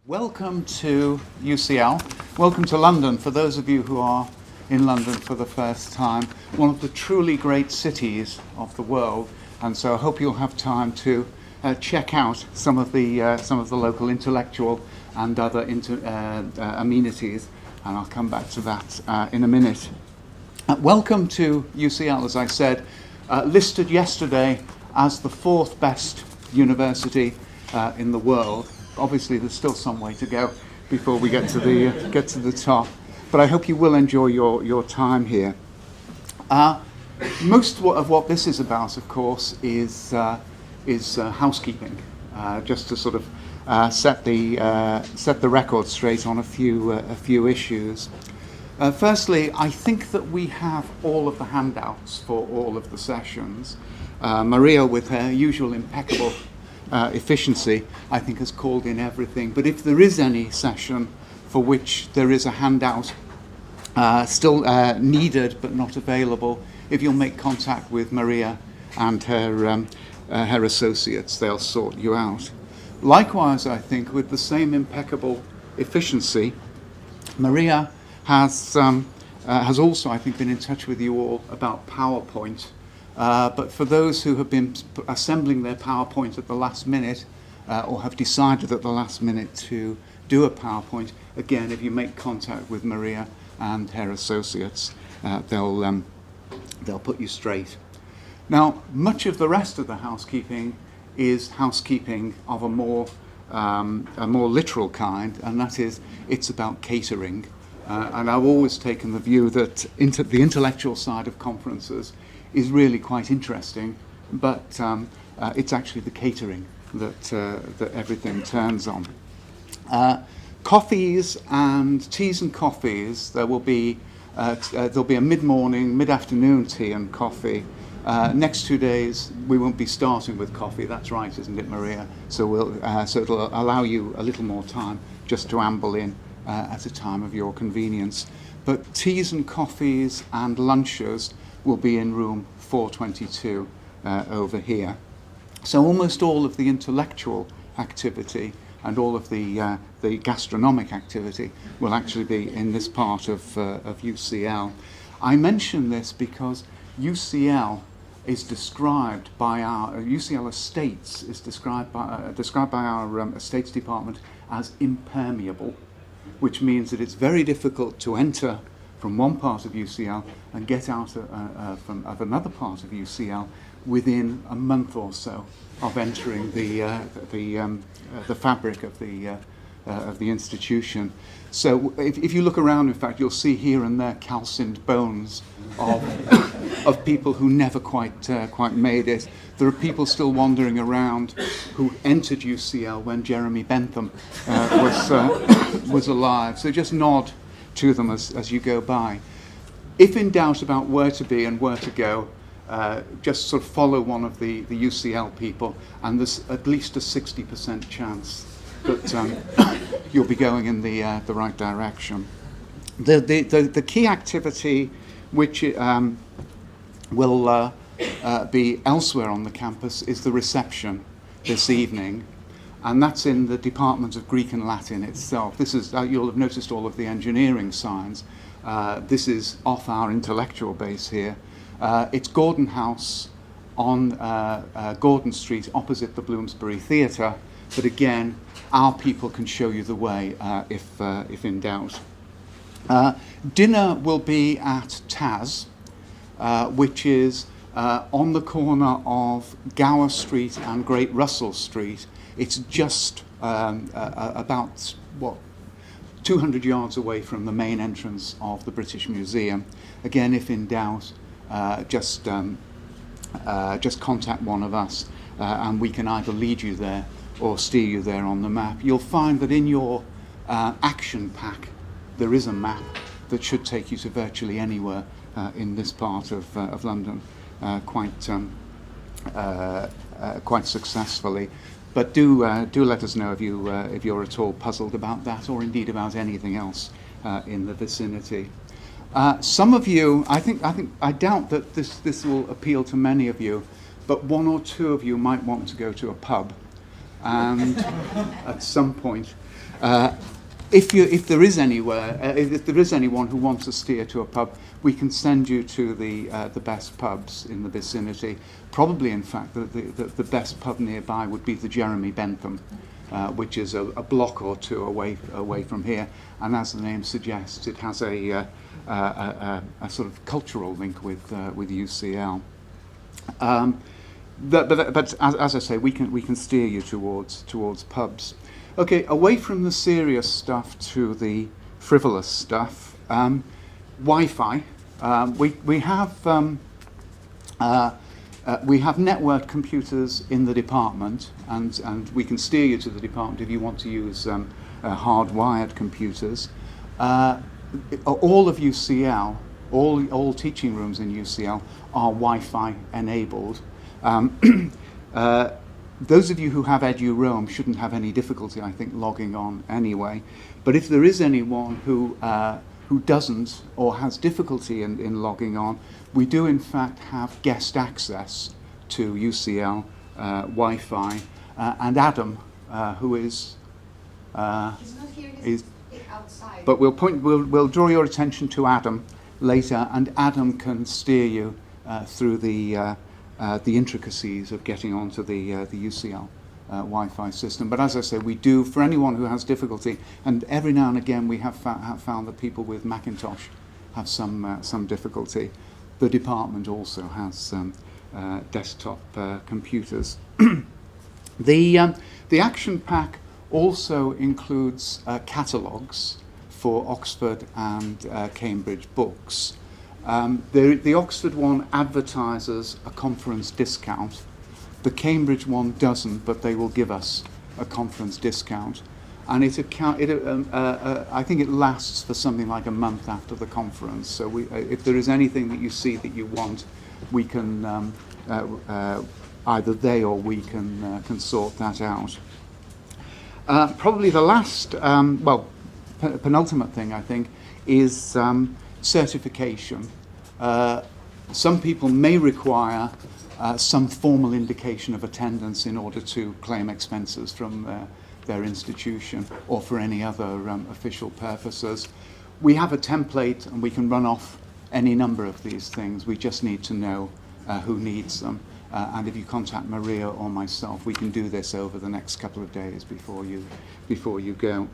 Welcome to UCL. Welcome to London, for those of you who are in London for the first time. One of the truly great cities of the world, and so I hope you'll have time to check out some of the local intellectual and other amenities, and I'll come back to that in a minute. Welcome to UCL, as I said, listed yesterday as the fourth best university in the world. Obviously, there's still some way to go before we get to the top, but I hope you will enjoy your time here. Most of what this is about, of course, is housekeeping. Just to sort of set the record straight on a few issues. Firstly, I think that we have all of the handouts for all of the sessions. Maria, with her usual impeccable efficiency, I think has called in everything. But if there is any session for which there is a handout still needed but not available, if you'll make contact with Maria and her associates, they'll sort you out. Likewise, I think, with the same impeccable efficiency, Maria has also, I think, been in touch with you all about PowerPoint. But for those who have been assembling their PowerPoint at the last minute, or have decided at the last minute to do a PowerPoint, again, if you make contact with Maria and her associates, they'll put you straight. Now, much of the rest of the housekeeping is housekeeping of a more literal kind, and that is, it's about catering. And I've always taken the view that the intellectual side of conferences is really quite interesting, but it's actually the catering that everything turns on. Coffees and teas and coffees. There'll be a mid-morning, mid-afternoon tea and coffee. Next 2 days we won't be starting with coffee. That's right, isn't it, Maria? So it'll allow you a little more time just to amble in at a time of your convenience. But teas and coffees and lunches will be in room 422 over here. So almost all of the intellectual activity and all of the gastronomic activity will actually be in this part of UCL. I mention this because UCL is described by our UCL Estates is described by our Estates Department as impermeable, which means that it's very difficult to enter from one part of UCL and get out of another part of UCL within a month or so of entering the fabric of the institution. So if you look around, in fact, you'll see here and there calcined bones of people who never quite made it. There are people still wandering around who entered UCL when Jeremy Bentham was alive. So just nod to them as you go by. If in doubt about where to be and where to go, just sort of follow one of the UCL people, and there's at least a 60% chance that you'll be going in the right direction. The key activity which will be elsewhere on the campus is the reception this evening, and that's in the Department of Greek and Latin itself. This is you'll have noticed all of the engineering signs. This is off our intellectual base here. It's Gordon House on Gordon Street, opposite the Bloomsbury Theatre. But again, our people can show you the way if in doubt. Dinner will be at Taz, which is on the corner of Gower Street and Great Russell Street. It's just about 200 yards away from the main entrance of the British Museum. Again, if in doubt, just contact one of us, and we can either lead you there or steer you there on the map. You'll find that in your action pack there is a map that should take you to virtually anywhere in this part of London quite successfully. But do let us know if you're at all puzzled about that, or indeed about anything else in the vicinity. Some of you, I doubt that this will appeal to many of you, but one or two of you might want to go to a pub, and at some point, If there is if there is anyone who wants to steer to a pub, we can send you to the best pubs in the vicinity. Probably, in fact, the best pub nearby would be the Jeremy Bentham, which is a block or two away from here. And as the name suggests, it has a sort of cultural link with UCL. But as I say, we can steer you towards pubs. Okay, away from the serious stuff to the frivolous stuff. Wi-Fi. We have networked computers in the department, and we can steer you to the department if you want to use hardwired computers. All of UCL, all teaching rooms in UCL are Wi-Fi enabled. Those of you who have EduRoam shouldn't have any difficulty, I think, logging on anyway. But if there is anyone who doesn't or has difficulty in logging on, we do in fact have guest access to UCL Wi-Fi. And Adam, who is... he's not here, he's outside. But we'll draw your attention to Adam later, and Adam can steer you through the intricacies of getting onto the UCL Wi-Fi system. But as I say, we do, for anyone who has difficulty, and every now and again we have found that people with Macintosh have some difficulty. The department also has desktop computers. The action pack also includes catalogues for Oxford and Cambridge books. The Oxford one advertises a conference discount. The Cambridge one doesn't, but they will give us a conference discount. And I think it lasts for something like a month after the conference. So if there is anything that you see that you want, we can, either they or we can sort that out. Probably the last, penultimate thing, I think, is certification. Some people may require some formal indication of attendance in order to claim expenses from their institution or for any other official purposes. We have a template and we can run off any number of these things. We just need to know who needs them. And if you contact Maria or myself, we can do this over the next couple of days before you go.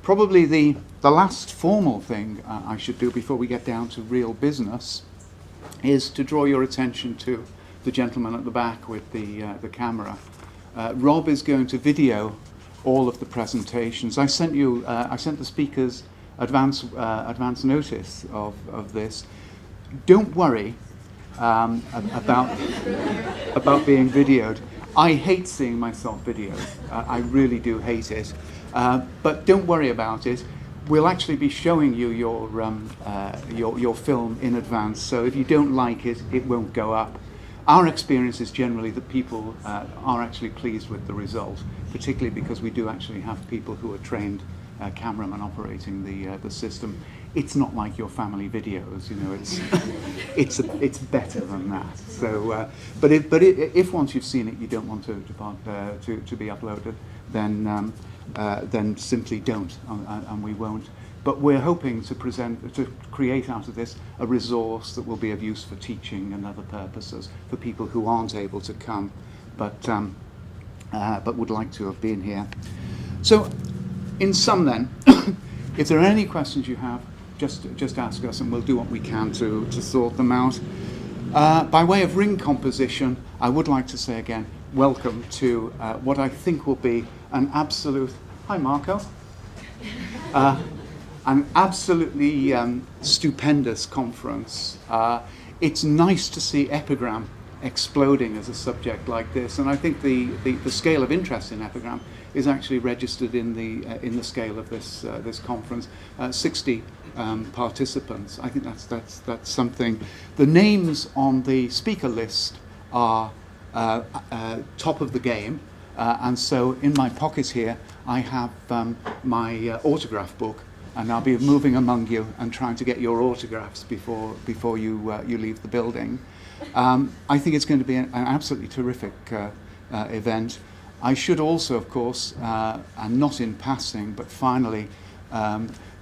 Probably the last formal thing I should do before we get down to real business is to draw your attention to the gentleman at the back with the camera. Rob is going to video all of the presentations. I sent the speakers advance notice of this. Don't worry about being videoed. I hate seeing myself videoed. I really do hate it. But don't worry about it. We'll actually be showing you your film in advance. So if you don't like it, it won't go up. Our experience is generally that people are actually pleased with the result, particularly because we do actually have people who are trained cameramen operating the system. It's not like your family videos, you know. It's better than that. So, but if once you've seen it, you don't want to be uploaded, then simply don't, and we won't. But we're hoping to create out of this a resource that will be of use for teaching and other purposes for people who aren't able to come, but would like to have been here. So, in sum, then, if there are any questions you have, just ask us, and we'll do what we can to sort them out. By way of ring composition, I would like to say again, welcome to what I think will be an absolute. Hi, Marco. An absolutely stupendous conference. It's nice to see epigram exploding as a subject like this, and I think the scale of interest in epigram is actually registered in the scale of this conference. 60 participants. I think that's something. The names on the speaker list are top of the game, and so in my pocket here I have my autograph book. And I'll be moving among you and trying to get your autographs before you leave the building. I think it's going to be an absolutely terrific event. I should also, of course, and not in passing, but finally,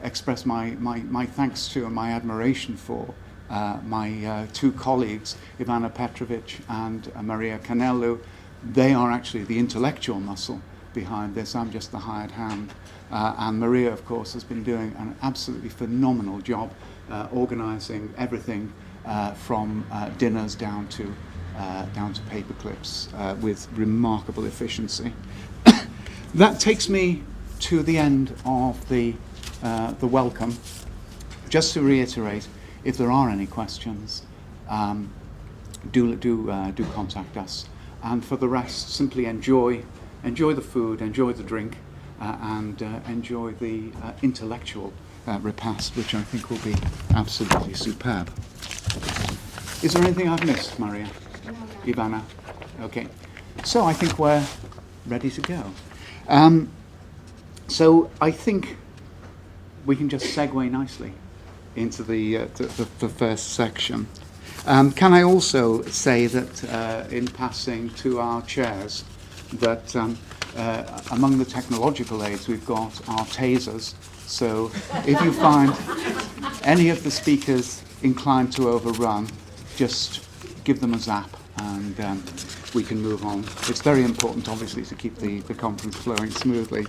express my thanks to and my admiration for my two colleagues, Ivana Petrovic and Maria Canellu. They are actually the intellectual muscle behind this. I'm just the hired hand. And Maria, of course, has been doing an absolutely phenomenal job organising everything from dinners down to paper clips with remarkable efficiency. That takes me to the end of the welcome. Just to reiterate, if there are any questions, do contact us. And for the rest, simply enjoy the food, enjoy the drink, and enjoy the intellectual repast, which I think will be absolutely superb. Is there anything I've missed, Maria? No. Ivana? Okay. So I think we're ready to go. So I think we can just segue nicely into the first section. Can I also say that, in passing to our chairs, that among the technological aids we've got our tasers. So if you find any of the speakers inclined to overrun, just give them a zap and we can move on. It's very important, obviously, to keep the conference flowing smoothly.